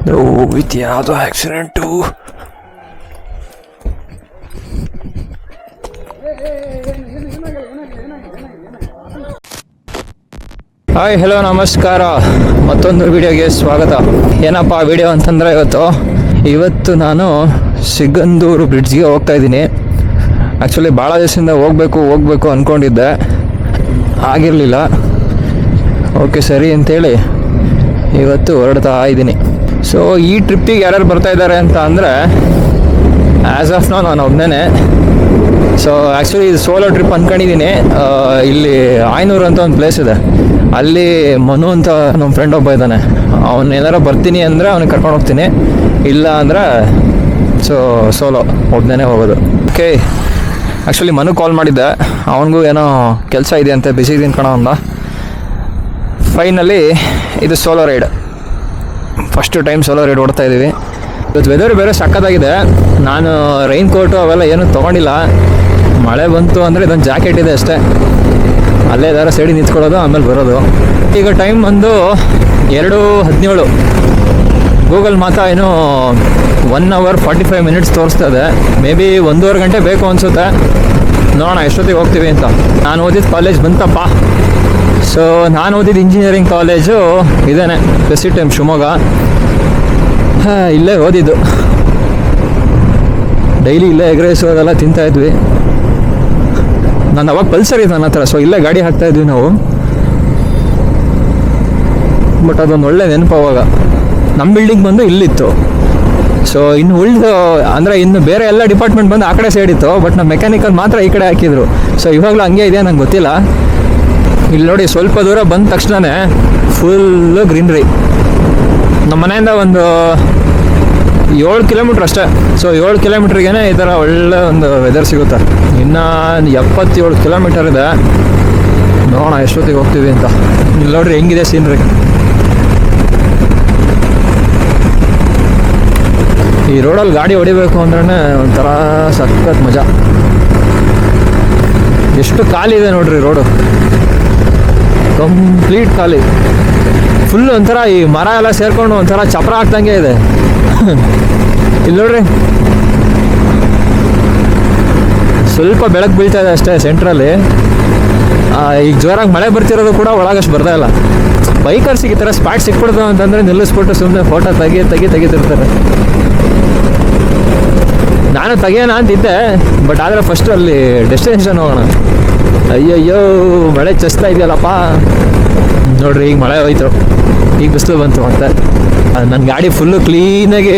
With ಯಾವುದೋ accident. Hi hello ನಮಸ್ಕಾರ, ಮತ್ತೊಂದು ವಿಡಿಯೋಗೆ ಸ್ವಾಗತ. ಏನಪ್ಪ ವಿಡಿಯೋ ಅಂತಂದರೆ ಇವತ್ತು ನಾನು ಸಿಗಂದೂರು ಬ್ರಿಡ್ಜ್ಗೆ ಹೋಗ್ತಾ ಇದ್ದೀನಿ. ಆ್ಯಕ್ಚುಲಿ ಭಾಳ ದಿವಸದಿಂದ ಹೋಗಬೇಕು ಅಂದ್ಕೊಂಡಿದ್ದೆ, ಆಗಿರಲಿಲ್ಲ. ಓಕೆ ಸರಿ ಅಂತೇಳಿ ಇವತ್ತು ಹೊರಡ್ತಾ ಇದ್ದೀನಿ. ಸೊ ಈ ಟ್ರಿಪ್ಪಿಗೆ ಯಾರ್ಯಾರು ಬರ್ತಾ ಇದ್ದಾರೆ ಅಂತ ಅಂದರೆ ಆ್ಯಸ್ ಆಫ್ ನಾನು ಒಬ್ಬನೇ. ಸೊ ಆ್ಯಕ್ಚುಲಿ ಇದು ಸೋಲೋ ಟ್ರಿಪ್ ಅಂದ್ಕೊಂಡಿದ್ದೀನಿ. ಇಲ್ಲಿ ಆಯ್ನೂರು ಅಂತ ಒಂದು ಪ್ಲೇಸ್ ಇದೆ, ಅಲ್ಲಿ ಮನು ಅಂತ ನಮ್ಮ ಫ್ರೆಂಡ್ ಒಬ್ಬ ಇದ್ದಾನೆ. ಅವ್ನು ಏನಾರ ಬರ್ತೀನಿ ಅಂದರೆ ಅವ್ನಿಗೆ ಕರ್ಕೊಂಡು ಹೋಗ್ತೀನಿ, ಇಲ್ಲ ಅಂದರೆ ಸೋಲೋ ಒಬ್ಬನೇ ಹೋಗೋದು. ಓಕೆ, ಆ್ಯಕ್ಚುಲಿ ಮನು ಕಾಲ್ ಮಾಡಿದ್ದೆ, ಅವನಿಗೂ ಏನೋ ಕೆಲಸ ಇದೆ ಅಂತ, ಬಿಸಿ ಇದೀನಿ ಕಣ ಅಂದ. ಫೈನಲಿ ಇದು solo ride, first time solo ride ಓಡ್ತಾ ಇದ್ದೀವಿ. ಇವತ್ತು ವೆದರ್ ಬೇರೆ ಸಕ್ಕತ್ತಾಗಿದೆ. ನಾನು ರೈನ್ ಕೋಟು ಅವೆಲ್ಲ ಏನೂ ತೊಗೊಂಡಿಲ್ಲ. ಮಳೆ ಬಂತು ಅಂದರೆ ಇದೊಂದು ಜಾಕೆಟ್ ಇದೆ ಅಷ್ಟೇ, ಅಲ್ಲೇ ದಾರ ಸೈಡಿ ನಿಂತ್ಕೊಳ್ಳೋದು, ಆಮೇಲೆ ಬರೋದು. ಈಗ ಟೈಮ್ ಬಂದು 2:17. ಗೂಗಲ್ ಮಾತ್ರ ಏನೋ 1 hour 45 minutes ತೋರಿಸ್ತದೆ. ಮೇ ಬಿ 1.5 ಗಂಟೆ ಬೇಕು ಅನಿಸುತ್ತೆ. ನೋಡೋಣ ಎಷ್ಟೊತ್ತಿಗೆ ಹೋಗ್ತೀವಿ ಅಂತ. ನಾನು ಓದಿದ ಕಾಲೇಜ್ ಬಂತಪ್ಪ. ಸೊ ನಾನು ಓದಿದ್ದು ಇಂಜಿನಿಯರಿಂಗ್ ಕಾಲೇಜು ಇದೇನೆ, ಪ್ರೆಸಿಟೆಮ್ ಶಿವಮೊಗ್ಗ. ಇಲ್ಲೇ ಓದಿದ್ದು. ಡೈಲಿ ಇಲ್ಲೇ ಎಗ್ ರೈಸ್ ಅದೆಲ್ಲ ತಿಂತಾಯಿದ್ವಿ. ನಾನು ಅವಾಗ ಪಲ್ಸರ್ ಇದೆ ನನ್ನ ಹತ್ರ, ಸೊ ಇಲ್ಲೇ ಗಾಡಿ ಹಾಕ್ತಾಯಿದ್ವಿ ನಾವು. ಬಟ್ ಅದೊಂದು ಒಳ್ಳೆ ನೆನಪು. ಅವಾಗ ನಮ್ಮ ಬಿಲ್ಡಿಂಗ್ ಬಂದು ಇಲ್ಲಿತ್ತು. ಸೊ ಇನ್ನು ಅಂದರೆ ಇನ್ನು ಬೇರೆ ಎಲ್ಲ ಡಿಪಾರ್ಟ್ಮೆಂಟ್ ಬಂದು ಆ ಕಡೆ ಸೈಡ್ ಇತ್ತು, ಬಟ್ ನಮ್ಮ ಮೆಕ್ಯಾನಿಕಲ್ ಮಾತ್ರ ಈ ಕಡೆ ಹಾಕಿದ್ರು. ಸೊ ಇವಾಗಲೂ ಹಂಗೆ ಇದೆ, ನಂಗೆ ಗೊತ್ತಿಲ್ಲ. ಇಲ್ಲಿ ನೋಡಿ, ಸ್ವಲ್ಪ ದೂರ ಬಂದ ತಕ್ಷಣವೇ ಫುಲ್ಲು ಗ್ರೀನ್ರಿ. ನಮ್ಮ ಮನೆಯಿಂದ ಒಂದು 7 ಕಿಲೋಮೀಟ್ರ್ ಅಷ್ಟೇ. ಸೊ 7 ಕಿಲೋಮೀಟ್ರಿಗೇ ಈ ಥರ ಒಳ್ಳೆ ಒಂದು ವೆದರ್ ಸಿಗುತ್ತೆ. ಇನ್ನು 77 ಕಿಲೋಮೀಟರ್ ಇದೆ. ನೋಡೋಣ ಎಷ್ಟೊತ್ತಿಗೆ ಹೋಗ್ತೀವಿ ಅಂತ. ಇಲ್ಲಿ ನೋಡ್ರಿ ಹೆಂಗಿದೆ ಸೀನ್ರಿ. ಈ ರೋಡಲ್ಲಿ ಗಾಡಿ ಹೊಡಿಬೇಕು ಅಂದ್ರೆ ಒಂಥರ ಸಖತ್ ಮಜಾ. ಎಷ್ಟು ಖಾಲಿ ಇದೆ ನೋಡ್ರಿ ರೋಡು, ಕಂಪ್ಲೀಟ್ ಖಾಲಿ. ಫುಲ್ ಒಂಥರ ಈ ಮರ ಎಲ್ಲ ಸೇರ್ಕೊಂಡು ಒಂಥರ ಚಪ್ರ ಹಾಕ್ದಂಗೆ ಇದೆ. ಇಲ್ಲಿ ನೋಡ್ರಿ, ಸ್ವಲ್ಪ ಬೆಳಕು ಬೀಳ್ತಾ ಇದೆ ಅಷ್ಟೇ ಸೆಂಟ್ರಲ್ಲಿ. ಈಗ ಜೋರಾಗಿ ಮಳೆ ಬರ್ತಿರೋದು ಕೂಡ ಒಳಗಷ್ಟು ಬರ್ತಾ ಇಲ್ಲ. ಬೈಕರ್ಸಿಗೆ ಈ ಥರ ಸ್ಪಾಟ್ ಸಿಕ್ಬಿಡ್ತು ಅಂತಂದರೆ ನಿಲ್ಲಿಸ್ಬಿಟ್ಟು ಸುಮ್ಮನೆ ಫೋಟೋ ತೆಗಿತಿರ್ತಾರೆ. ನಾನು ತೆಗಿಯೋಣ ಅಂತಿದ್ದೆ, ಬಟ್ ಆದರೆ ಫಸ್ಟು ಅಲ್ಲಿ ಡೆಸ್ಟಿನೇಷನ್ ಹೋಗೋಣ. ಅಯ್ಯಯ್ಯೋ ಮಳೆ ಚಸ್ತಾ ಇದೆಯಲ್ಲಪ್ಪ. ನೋಡ್ರಿ ಈಗ ಮಳೆ ಹೋಯ್ತು, ಈಗ ಬಿಸಿಲು ಬಂತು. ಮತ್ತೆ ನನ್ನ ಗಾಡಿ ಫುಲ್ಲು ಕ್ಲೀನಾಗಿ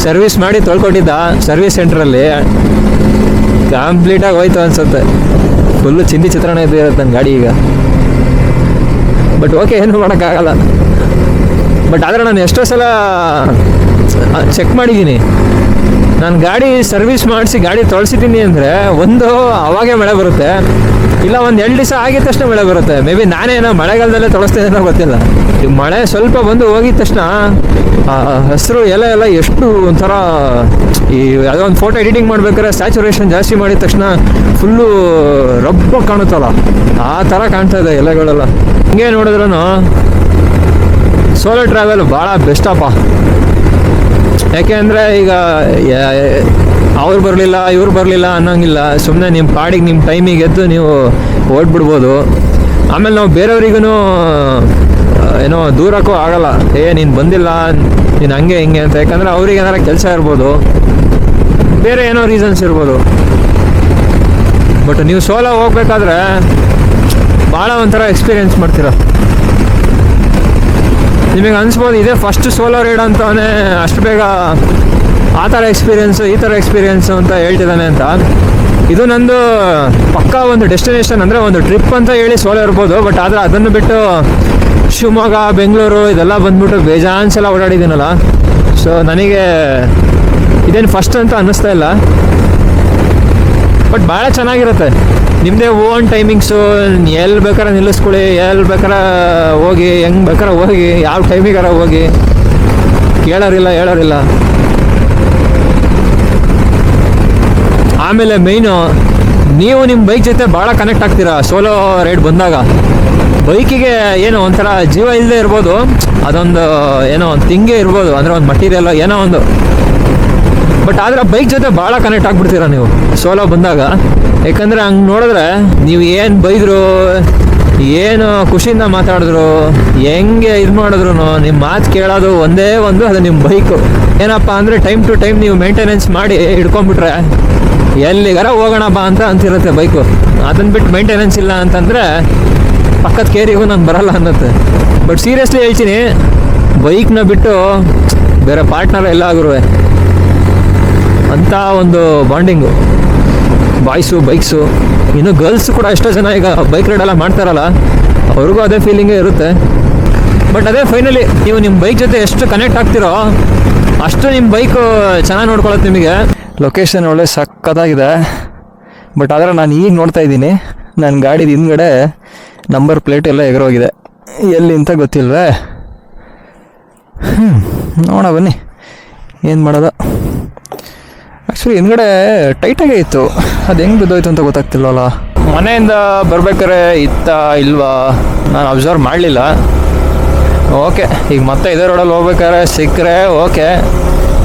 ಸರ್ವಿಸ್ ಮಾಡಿ ತೊಳ್ಕೊಟ್ಟಿದ್ದ ಸರ್ವಿಸ್ ಸೆಂಟ್ರಲ್ಲಿ. ಕಂಪ್ಲೀಟಾಗಿ ಹೋಯ್ತು ಅನಿಸುತ್ತೆ. ಫುಲ್ಲು ಚಿಂದಿ ಚಿತ್ರಣ ಇರುತ್ತೆ ನನ್ನ ಗಾಡಿ ಈಗ. ಬಟ್ ಓಕೆ, ಏನು ಮಾಡೋಕ್ಕಾಗಲ್ಲ. ಬಟ್ ಆದರೆ ನಾನು ಎಷ್ಟೋ ಸಲ ಚೆಕ್ ಮಾಡಿದ್ದೀನಿ. ನಾನು ಗಾಡಿ ಸರ್ವಿಸ್ ಮಾಡಿಸಿ ಗಾಡಿ ತೊಳ್ಸಿದ್ದೀನಿ ಅಂದರೆ ಒಂದು ಅವಾಗೇ ಮಳೆ ಬರುತ್ತೆ, ಇಲ್ಲ ಒಂದು 2 ದಿವಸ ಆಗಿದ ತಕ್ಷಣ ಮಳೆ ಬರುತ್ತೆ. ಮೇ ಬಿ ನಾನೇನೋ ಮಳೆಗಾಲದಲ್ಲೇ ತೊಳಸ್ತೀನಿ ಗೊತ್ತಿಲ್ಲ. ಈ ಮಳೆ ಸ್ವಲ್ಪ ಬಂದು ಹೋಗಿದ ತಕ್ಷಣ ಹಸಿರು ಎಲ್ಲ ಎಷ್ಟು ಒಂಥರ, ಈ ಯಾವುದೋ ಒಂದು ಫೋಟೋ ಎಡಿಟಿಂಗ್ ಮಾಡ್ಬೇಕಾದ್ರೆ ಸ್ಯಾಚುರೇಷನ್ ಜಾಸ್ತಿ ಮಾಡಿದ ತಕ್ಷಣ ಫುಲ್ಲು ರಬ್ಬ ಕಾಣುತ್ತಲ್ಲ, ಆ ಥರ ಕಾಣ್ತಾ ಇದೆ ಎಲೆಗಳೆಲ್ಲ. ಹಿಂಗೆ ನೋಡಿದ್ರೂ ಸೋಲೋ ಟ್ರಾವೆಲ್ ಭಾಳ ಬೆಸ್ಟಪ್ಪ. ಯಾಕೆ ಅಂದರೆ ಈಗ ಅವ್ರು ಬರಲಿಲ್ಲ ಇವ್ರು ಬರಲಿಲ್ಲ ಅನ್ನೋಂಗಿಲ್ಲ. ಸುಮ್ಮನೆ ನಿಮ್ಮ ಪಾಡಿಗೆ ನಿಮ್ಮ ಟೈಮಿಗೆ ಎದ್ದು ನೀವು ಓಡ್ಬಿಡ್ಬೋದು. ಆಮೇಲೆ ನಾವು ಬೇರೆಯವ್ರಿಗೂ ಏನೋ ದೂರಕ್ಕೂ ಆಗಲ್ಲ, ನೀನು ಬಂದಿಲ್ಲ, ನೀನು ಹಂಗೆ ಹಿಂಗೆ ಅಂತ. ಯಾಕಂದರೆ ಅವ್ರಿಗೆ ಏನಾರ ಕೆಲಸ ಇರ್ಬೋದು, ಬೇರೆ ಏನೋ ರೀಸನ್ಸ್ ಇರ್ಬೋದು. ಬಟ್ ನೀವು ಸೋಲೋ ಹೋಗ್ಬೇಕಾದ್ರೆ ಭಾಳ ಒಂಥರ ಎಕ್ಸ್ಪೀರಿಯೆನ್ಸ್ ಮಾಡ್ತೀರ. ನಿಮಗೆ ಅನಿಸ್ಬೋದು ಇದೇ ಫಸ್ಟ್ ಸೋಲೋ ರೈಡ್ ಅಂತವೇ ಅಷ್ಟು ಬೇಗ ಆ ಥರ ಎಕ್ಸ್ಪೀರಿಯೆನ್ಸು ಈ ಥರ ಎಕ್ಸ್ಪೀರಿಯೆನ್ಸು ಅಂತ ಹೇಳ್ತಿದ್ದಾನೆ ಅಂತ. ಇದು ನಂದು ಪಕ್ಕಾ ಒಂದು ಡೆಸ್ಟಿನೇಷನ್, ಅಂದರೆ ಒಂದು ಟ್ರಿಪ್ ಅಂತ ಹೇಳಿ ಸೋಲೋ ಇರ್ಬೋದು. ಬಟ್ ಆದರೆ ಅದನ್ನು ಬಿಟ್ಟು ಶಿವಮೊಗ್ಗ, ಬೆಂಗಳೂರು ಇದೆಲ್ಲ ಬಂದ್ಬಿಟ್ಟು ಬೇಜಾನ್ಸೆಲ್ಲ ಓಡಾಡಿದ್ದೀನಲ್ಲ. ಸೊ ನನಗೆ ಇದೇನು ಫಸ್ಟ್ ಅಂತ ಅನ್ನಿಸ್ತಾ ಇಲ್ಲ. ಬಟ್ ಭಾಳ ಚೆನ್ನಾಗಿರುತ್ತೆ. ನಿಮ್ಮದೇ ಓನ್ ಟೈಮಿಂಗ್ಸು, ಎಲ್ಲಿ ಬೇಕಾರೆ ನಿಲ್ಲಿಸ್ಕೊಳ್ಳಿ, ಎಲ್ಲಿ ಬೇಕಾರೆ ಹೋಗಿ, ಹೆಂಗೆ ಬೇಕಾರೆ ಹೋಗಿ, ಯಾವ ಟೈಮಿಗಾರ ಹೋಗಿ, ಕೇಳೋರಿಲ್ಲ ಹೇಳೋರಿಲ್ಲ. ಆಮೇಲೆ ಮೇಯ್ನು ನೀವು ನಿಮ್ಮ ಬೈಕ್ ಜೊತೆ ಭಾಳ ಕನೆಕ್ಟ್ ಆಗ್ತೀರಾ ಸೋಲೋ ರೈಡ್ ಬಂದಾಗ. ಬೈಕಿಗೆ ಏನೋ ಒಂಥರ ಜೀವ ಇಲ್ಲದೆ ಇರ್ಬೋದು, ಅದೊಂದು ಏನೋ ಒಂದು ತಿಂಗೆ ಇರ್ಬೋದು, ಅಂದರೆ ಒಂದು ಮಟೀರಿಯಲ್ ಏನೋ ಒಂದು. ಬಟ್ ಆದರೆ ಬೈಕ್ ಜೊತೆ ಭಾಳ ಕನೆಕ್ಟ್ ಆಗಿಬಿಡ್ತೀರ ನೀವು ಸೋಲೋ ಬಂದಾಗ. ಯಾಕಂದರೆ ಹಂಗೆ ನೋಡಿದ್ರೆ ನೀವು ಏನು ಬೈದರು, ಏನು ಖುಷಿಯಿಂದ ಮಾತಾಡಿದ್ರು, ಹೆಂಗೆ ಇದು ಮಾಡಿದ್ರು ನಿಮ್ಮ ಮಾತು ಕೇಳೋದು ಒಂದೇ ಒಂದು, ಅದು ನಿಮ್ಮ ಬೈಕು. ಏನಪ್ಪ ಅಂದರೆ ಟೈಮ್ ಟು ಟೈಮ್ ನೀವು ಮೇಂಟೆನೆನ್ಸ್ ಮಾಡಿ ಹಿಡ್ಕೊಂಡ್ಬಿಟ್ರೆ ಎಲ್ಲಿಗಾರ ಹೋಗೋಣ ಬಾ ಅಂತ ಅಂತಿರುತ್ತೆ ಬೈಕು. ಅದನ್ನು ಬಿಟ್ಟು ಮೇಂಟೆನೆನ್ಸ್ ಇಲ್ಲ ಅಂತಂದರೆ ಪಕ್ಕದ ಕೇರಿಗೂ ನಾನು ಬರಲ್ಲ ಅನ್ನತ್ತೆ. ಬಟ್ ಸೀರಿಯಸ್ಲಿ ಹೇಳ್ತೀನಿ, ಬೈಕ್ನ ಬಿಟ್ಟು ಬೇರೆ ಪಾರ್ಟ್ನರ್ ಎಲ್ಲ ಆಗಿರುವೆ ಅಂಥ ಒಂದು ಬಾಂಡಿಂಗು. ಬಾಯ್ಸು ಬೈಕ್ಸು, ಇನ್ನು ಗರ್ಲ್ಸ್ ಕೂಡ ಎಷ್ಟೋ ಜನ ಈಗ ಬೈಕ್ ರೈಡೆಲ್ಲ ಮಾಡ್ತಾರಲ್ಲ, ಅವ್ರಿಗೂ ಅದೇ ಫೀಲಿಂಗೇ ಇರುತ್ತೆ. ಬಟ್ ಅದೇ ಫೈನಲಿ ನೀವು ನಿಮ್ಮ ಬೈಕ್ ಜೊತೆ ಎಷ್ಟು ಕನೆಕ್ಟ್ ಆಗ್ತಿರೋ ಅಷ್ಟು ನಿಮ್ಮ ಬೈಕು ಚೆನ್ನಾಗಿ ನೋಡ್ಕೊಳ್ಳುತ್ತೆ ನಿಮಗೆ. ಲೊಕೇಶನ್ ಒಳ್ಳೆ ಸಕ್ಕತ್ತಾಗಿದೆ. ಬಟ್ ಆದರೆ ನಾನು ಈಗ ನೋಡ್ತಾ ಇದ್ದೀನಿ, ನನ್ನ ಗಾಡಿದ ಹಿಂದ್ಗಡೆ ನಂಬರ್ ಪ್ಲೇಟ್ ಎಲ್ಲ ಎಗರೋಗಿದೆ. ಎಲ್ಲಿ ಅಂತ ಗೊತ್ತಿಲ್ವೇ. ನೋಡ ಬನ್ನಿ ಏನು ಮಾಡೋದು. ಆ್ಯಕ್ಚುಲಿ ಹಿಂದ್ಗಡೆ ಟೈಟಾಗೇ ಇತ್ತು, ಅದು ಹೆಂಗೆ ಬಿದ್ದೋಯ್ತು ಅಂತ ಗೊತ್ತಾಗ್ತಿಲ್ವಲ್ಲ. ಮನೆಯಿಂದ ಬರ್ಬೇಕಾರೆ ಇತ್ತ ಇಲ್ವಾ ನಾನು ಅಬ್ಸರ್ವ್ ಮಾಡಲಿಲ್ಲ. ಓಕೆ, ಈಗ ಮತ್ತೆ ಇದೇ ರೋಡಲ್ಲಿ ಹೋಗ್ಬೇಕಾದ್ರೆ ಸಿಕ್ಕರೆ ಓಕೆ,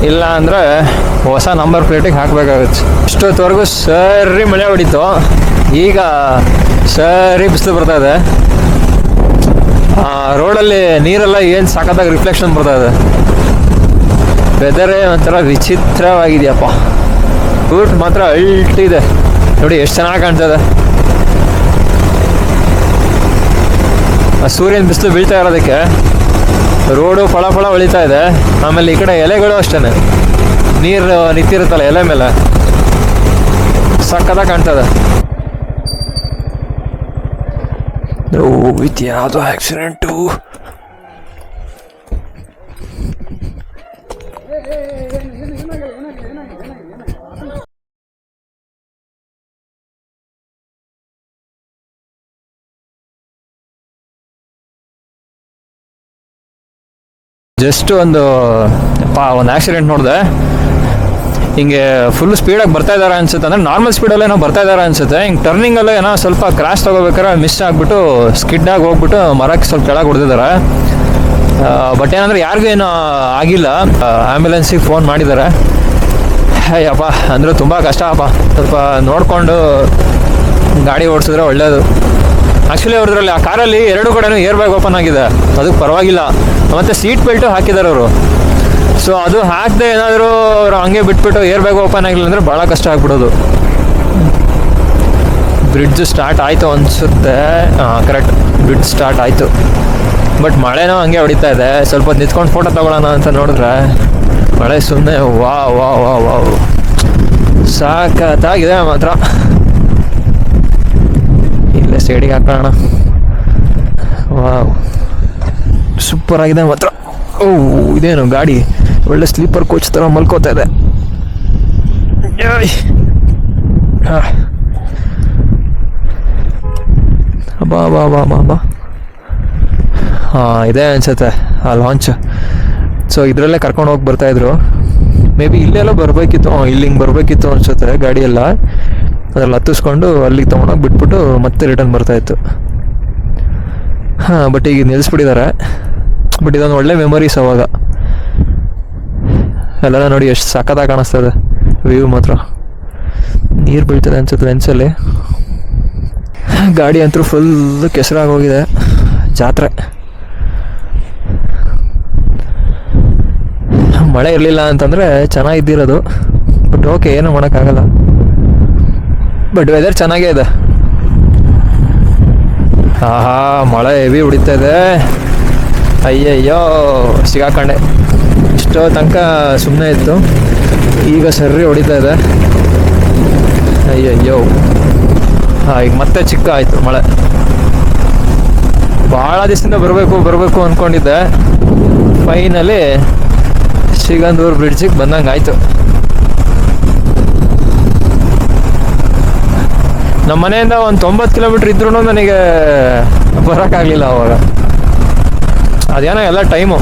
ಇಲ್ಲ ಅಂದರೆ ಹೊಸ ನಂಬರ್ ಪ್ಲೇಟಿಗೆ ಹಾಕಬೇಕಾಗುತ್ತೆ. ಇಷ್ಟೊತ್ತವರೆಗೂ ಸರಿ ಮಳೆ ಹೊಡಿತು, ಈಗ ಸರಿ ಬಿಸಿಲು ಬರ್ತಾಯಿದೆ. ರೋಡಲ್ಲಿ ನೀರೆಲ್ಲ ಏನು ಸಾಕತ್ತಾಗಿ ರಿಫ್ಲೆಕ್ಷನ್ ಬರ್ತಾಯಿದೆ. ವೆದರೇ ಒಂಥರ ವಿಚಿತ್ರವಾಗಿದೆಯಪ್ಪ. ರೂಟ್ ಮಾತ್ರ ಅಲ್ಟಿದೆ ನೋಡಿ, ಎಷ್ಟು ಚೆನ್ನಾಗಿ ಕಾಣ್ತದೆ. ಸೂರ್ಯನ ಬಿಸಿಲು ಬೀಳ್ತಾ ಇರೋದಕ್ಕೆ ರೋಡು ಫಳ ಫಳ ಹೊಳಿತಾ ಇದೆ. ಆಮೇಲೆ ಈ ಕಡೆ ಎಲೆಗಳು ಅಷ್ಟೇ, ನೀರು ನಿಂತಿರುತ್ತಲ್ಲ ಎಲೆ ಮೇಲೆ, ಸಕ್ಕತ್ತಾಗಿ ಕಾಣ್ತದೆ. ಇದು ಯಾವುದೋ ಆಕ್ಸಿಡೆಂಟು. ಜಸ್ಟ್ ಒಂದು ಆಕ್ಸಿಡೆಂಟ್ ನೋಡಿದೆ. ಹಿಂಗೆ ಫುಲ್ ಸ್ಪೀಡಾಗಿ ಬರ್ತಾ ಇದ್ದಾರೆ ಅನ್ಸುತ್ತೆ, ಅಂದರೆ ನಾರ್ಮಲ್ ಸ್ಪೀಡಲ್ಲೇ ಏನೋ ಬರ್ತಾ ಇದ್ದಾರೆ ಅನ್ಸುತ್ತೆ. ಹಿಂಗೆ ಟರ್ನಿಂಗಲ್ಲೇ ಏನೋ ಸ್ವಲ್ಪ ಕ್ರಾಶ್ ತೊಗೋಬೇಕಾದ್ರೆ ಮಿಸ್ ಆಗಿಬಿಟ್ಟು ಸ್ಕಿಡ್ಡಾಗಿ ಹೋಗ್ಬಿಟ್ಟು ಮರಕ್ಕೆ ಸ್ವಲ್ಪ ಕೆಳಗೆ ಹೊಡೆದಿದ್ದಾರೆ. ಬಟ್ ಏನಂದರೆ ಯಾರಿಗೂ ಏನೂ ಆಗಿಲ್ಲ. ಆ್ಯಂಬುಲೆನ್ಸಿಗೆ ಫೋನ್ ಮಾಡಿದ್ದಾರೆ. ಅಯ್ಯಪ್ಪ, ಅಂದರೆ ತುಂಬ ಕಷ್ಟ ಅಪ್ಪ. ಸ್ವಲ್ಪ ನೋಡಿಕೊಂಡು ಗಾಡಿ ಓಡಿಸಿದ್ರೆ ಒಳ್ಳೆಯದು. ಆ್ಯಕ್ಚುಲಿ ಅವ್ರದ್ರಲ್ಲಿ ಆ ಕಾರಲ್ಲಿ ಎರಡು ಕಡೆನೂ ಏರ್ ಬ್ಯಾಗ್ ಓಪನ್ ಆಗಿದೆ, ಅದಕ್ಕೆ ಪರವಾಗಿಲ್ಲ. ಮತ್ತು ಸೀಟ್ ಬೆಲ್ಟು ಹಾಕಿದ್ದಾರೆ ಅವರು. ಸೊ ಅದು ಹಾಕದೆ ಏನಾದರೂ ಅವರು ಹಂಗೆ ಬಿಟ್ಬಿಟ್ಟು ಏರ್ ಬ್ಯಾಗ್ ಓಪನ್ ಆಗಿಲ್ಲ ಅಂದರೆ ಭಾಳ ಕಷ್ಟ ಆಗ್ಬಿಡೋದು. ಬ್ರಿಡ್ಜ್ ಸ್ಟಾರ್ಟ್ ಆಯಿತು ಅನಿಸುತ್ತೆ. ಕರೆಕ್ಟ್, ಬ್ರಿಡ್ಜ್ ಸ್ಟಾರ್ಟ್ ಆಯಿತು. ಬಟ್ ಮಳೆನೂ ಹಂಗೆ ಹೊಡಿತಾ ಇದೆ. ಸ್ವಲ್ಪ ನಿಂತ್ಕೊಂಡು ಫೋಟೋ ತೊಗೊಳ್ಳೋಣ ಅಂತ ನೋಡಿದ್ರೆ ಮಳೆ ಸುಮ್ಮನೆ ವಾ ವಾ ವಾ ವಾ ಸಾಕತ್ತಾಗಿದೆ ಮಾತ್ರ. ಇಲ್ಲೇ ಸೈಡಿಗೆ ಹಾಕೋಣ. ವಾವ್, ಸೂಪರ್ ಆಗಿದೆ ಮಾತ್ರ. ಇದೇನು ಗಾಡಿ ಒಳ್ಳೆ ಸ್ಲೀಪರ್ ಕೋಚ್ ಥರ ಮಲ್ಕೋತಾ ಇದೆ. ಬಾ ಬಾ ಬಾ ಬಾ ಬಾ. ಇದೆ ಅನ್ಸುತ್ತೆ ಆ ಲಾಂಚ್. ಸೊ ಇದರಲ್ಲೇ ಕರ್ಕೊಂಡು ಹೋಗಿ ಬರ್ತಾಯಿದ್ರು. ಮೇ ಬಿ ಇಲ್ಲೆಲ್ಲ ಬರಬೇಕಿತ್ತು, ಇಲ್ಲಿ ಹಿಂಗೆ ಬರಬೇಕಿತ್ತು ಅನ್ಸುತ್ತೆ ಗಾಡಿಯೆಲ್ಲ. ಅದ್ರಲ್ಲಿ ಹತ್ತಿಸ್ಕೊಂಡು ಅಲ್ಲಿಗೆ ತೊಗೊಂಡೋಗಿ ಬಿಟ್ಬಿಟ್ಟು ಮತ್ತೆ ರಿಟರ್ನ್ ಬರ್ತಾಯಿತ್ತು. ಬಟ್ ಈಗ ನಿಲ್ಲಿಸ್ಬಿಟ್ಟಿದ್ದಾರೆ. ಬಟ್ ಇದೊಂದು ಒಳ್ಳೆ ಮೆಮೊರೀಸ್ ಅವಾಗ. ಎಲ್ಲರ ನೋಡಿ ಎಷ್ಟು ಸಕ್ಕತ್ತಾಗಿ ಕಾಣಿಸ್ತದೆ ವ್ಯೂ ಮಾತ್ರ. ನೀರು ಬೀಳ್ತದೆ ಅನ್ಸುತ್ತೆ ಲೆನ್ಸಲ್ಲಿ. ಗಾಡಿ ಅಂತೂ ಫುಲ್ ಕೆಸರಾಗಿ ಹೋಗಿದೆ. ಜಾತ್ರೆ. ಮಳೆ ಇರಲಿಲ್ಲ ಅಂತಂದರೆ ಚೆನ್ನಾಗಿದ್ದಿರೋದು. ಬಟ್ ಓಕೆ, ಏನೂ ಮಾಡೋಕ್ಕಾಗಲ್ಲ. ಬಟ್ ವೆದರ್ ಚೆನ್ನಾಗೇ ಇದೆ. ಆಹಾ, ಮಳೆ ಹೆವಿ ಹೊಡಿತಾ ಇದೆ. ಅಯ್ಯಯ್ಯೋ, ಸಿಗಾಕೊಂಡೆ. ಇಷ್ಟೋ ತನಕ ಸುಮ್ಮನೆ ಇತ್ತು, ಈಗ ಸರಿ ಹೊಡಿತಾ ಇದೆ. ಅಯ್ಯಯ್ಯೋ, ಈಗ ಮತ್ತೆ ಚಿಕ್ಕ ಆಯಿತು ಮಳೆ. ಭಾಳ ದಿವಸದಿಂದ ಬರಬೇಕು ಅಂದ್ಕೊಂಡಿದ್ದೆ. ಫೈನಲಿ ಸಿಗಂದೂರು ಬ್ರಿಡ್ಜಿಗೆ ಬಂದಂಗೆ ಆಯಿತು. ನಮ್ಮ ಮನೆಯಿಂದ ಒಂದು 90 ಕಿಲೋಮೀಟ್ರ್ ಇದ್ರೂ ನನಗೆ ಬರೋಕ್ಕಾಗಲಿಲ್ಲ ಅವಾಗ. ಅದೇನೋ ಎಲ್ಲ ಟೈಮು.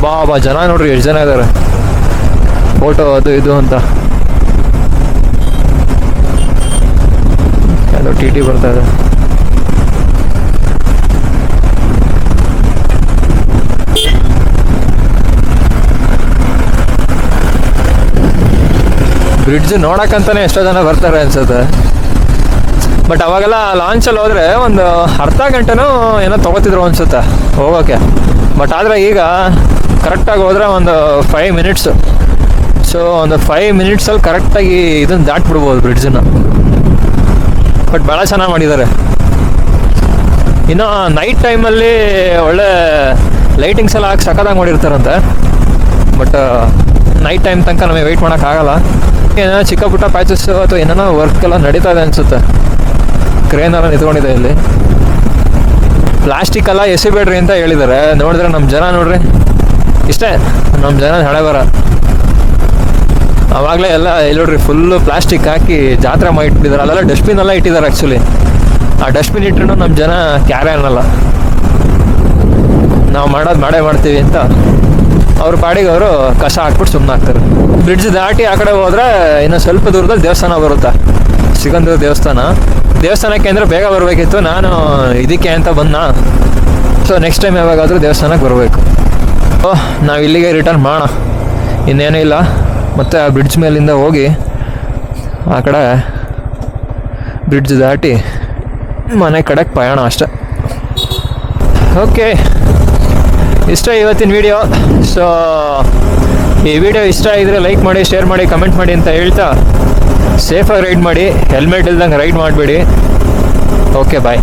ಬಾ ಜನ ನೋಡ್ರಿ ಎಷ್ಟು ಜನ ಇದ್ದಾರೆ, ಫೋಟೋ ಅದು ಇದು ಅಂತ. ಅದು ಟಿ ಬರ್ತಾ ಇದೆ. ಬ್ರಿಡ್ಜ್ ನೋಡೋಕ್ಕಂತಾನೆ ಎಷ್ಟೋ ಜನ ಬರ್ತಾರೆ ಅನ್ಸುತ್ತೆ. ಬಟ್ ಅವಾಗೆಲ್ಲ ಲಾಂಚಲ್ಲಿ ಹೋದರೆ ಒಂದು ಅರ್ಧ ಗಂಟೆನೂ ಏನೋ ತೊಗೋತಿದ್ರು ಅನ್ಸುತ್ತೆ ಹೋಗೋಕ್ಕೆ. ಬಟ್ ಆದರೆ ಈಗ ಕರೆಕ್ಟಾಗಿ ಹೋದರೆ ಒಂದು 5 ಮಿನಿಟ್ಸು. ಸೊ ಒಂದು 5 ಮಿನಿಟ್ಸಲ್ಲಿ ಕರೆಕ್ಟಾಗಿ ಇದನ್ನು ದಾಟ್ಬಿಡ್ಬೋದು ಬ್ರಿಡ್ಜನ್ನು. ಬಟ್ ಭಾಳ ಚೆನ್ನಾಗಿ ಮಾಡಿದ್ದಾರೆ. ಇನ್ನು ನೈಟ್ ಟೈಮಲ್ಲಿ ಒಳ್ಳೆ ಲೈಟಿಂಗ್ಸ್ ಎಲ್ಲ ಹಾಕಿ ಸಖತ್ತಾಗಿ ಮಾಡಿರ್ತಾರಂತೆ. ಬಟ್ ನೈಟ್ ಟೈಮ್ ತನಕ ನಮಗೆ ವೆಯ್ಟ್ ಮಾಡೋಕ್ಕಾಗಲ್ಲ. ಏನೋ ಚಿಕ್ಕ ಪುಟ್ಟ ಪ್ಯಾಚಸ್ಸು ಅಥವಾ ಏನೇನೋ ವರ್ಕ್ ಎಲ್ಲ ನಡೀತಾ ಇದೆ ಅನಿಸುತ್ತೆ. ಕ್ರೇನೆಲ್ಲ ನಿಂತ್ಕೊಂಡಿದೆ ಇಲ್ಲಿ. ಪ್ಲಾಸ್ಟಿಕ್ ಎಲ್ಲ ಎಸಿಬೇಡ್ರಿ ಅಂತ ಹೇಳಿದ್ದಾರೆ. ನೋಡಿದ್ರೆ ನಮ್ಮ ಜನ ನೋಡ್ರಿ, ಇಷ್ಟೇ ನಮ್ಮ ಜನ ಹಣೆ ಬರ. ಆವಾಗಲೇ ಎಲ್ಲ ಇಲ್ಲಿ ನೋಡ್ರಿ ಫುಲ್ಲು ಪ್ಲಾಸ್ಟಿಕ್ ಹಾಕಿ ಜಾತ್ರೆ ಮಾಡಿಟ್ಟಿದ್ದಾರೆ. ಅಲ್ಲೆಲ್ಲ ಡಸ್ಟ್ಬಿನ್ ಎಲ್ಲ ಇಟ್ಟಿದ್ದಾರೆ. ಆ್ಯಕ್ಚುಲಿ ಆ ಡಸ್ಟ್ಬಿನ್ ಇಟ್ಟರು ನಮ್ಮ ಜನ ಕ್ಯಾರೆ ಅನ್ನಲ್ಲ, ನಾವು ಮಾಡೋದು ಮಾಡೇ ಮಾಡ್ತೀವಿ ಅಂತ ಅವ್ರ ಪಾಡಿಗೆ ಅವರು ಕಸ ಹಾಕ್ಬಿಟ್ಟು ಸುಮ್ಮನೆ ಹಾಕ್ತಾರೆ. ಬ್ರಿಡ್ಜ್ ದಾಟಿ ಆ ಕಡೆ ಹೋದರೆ ಇನ್ನು ಸ್ವಲ್ಪ ದೂರದಲ್ಲಿ ದೇವಸ್ಥಾನ ಬರುತ್ತೆ, ಸಿಗಂದೂರು ದೇವಸ್ಥಾನಕ್ಕೆ ಅಂದರೆ ಬೇಗ ಬರಬೇಕಿತ್ತು. ನಾನು ಇದಕ್ಕೆ ಅಂತ ಬಂದ. ಸೊ ನೆಕ್ಸ್ಟ್ ಟೈಮ್ ಯಾವಾಗಾದರೂ ದೇವಸ್ಥಾನಕ್ಕೆ ಬರಬೇಕು. ಓಹ್, ನಾವು ಇಲ್ಲಿಗೆ ರಿಟರ್ನ್ ಮಾಡೋಣ, ಇನ್ನೇನೂ ಇಲ್ಲ. ಮತ್ತು ಆ ಬ್ರಿಡ್ಜ್ ಮೇಲಿಂದ ಹೋಗಿ ಆ ಕಡೆ ಬ್ರಿಡ್ಜ್ ದಾಟಿ ಮನೆ ಕಡೆಗೆ ಪಯಣ ಅಷ್ಟೆ. ಓಕೆ, ಇಷ್ಟ ಇವತ್ತಿನ ವಿಡಿಯೋ. ಸೊ ಈ ವಿಡಿಯೋ ಇಷ್ಟ ಆಗಿದ್ರೆ ಲೈಕ್ ಮಾಡಿ, ಶೇರ್ ಮಾಡಿ, ಕಮೆಂಟ್ ಮಾಡಿ ಅಂತ ಹೇಳ್ತಾ ಸೇಫಾಗಿ ರೈಡ್ ಮಾಡಿ. ಹೆಲ್ಮೆಟ್ ಇಲ್ದಂಗೆ ರೈಡ್ ಮಾಡಬೇಡಿ. ಓಕೆ, ಬಾಯ್.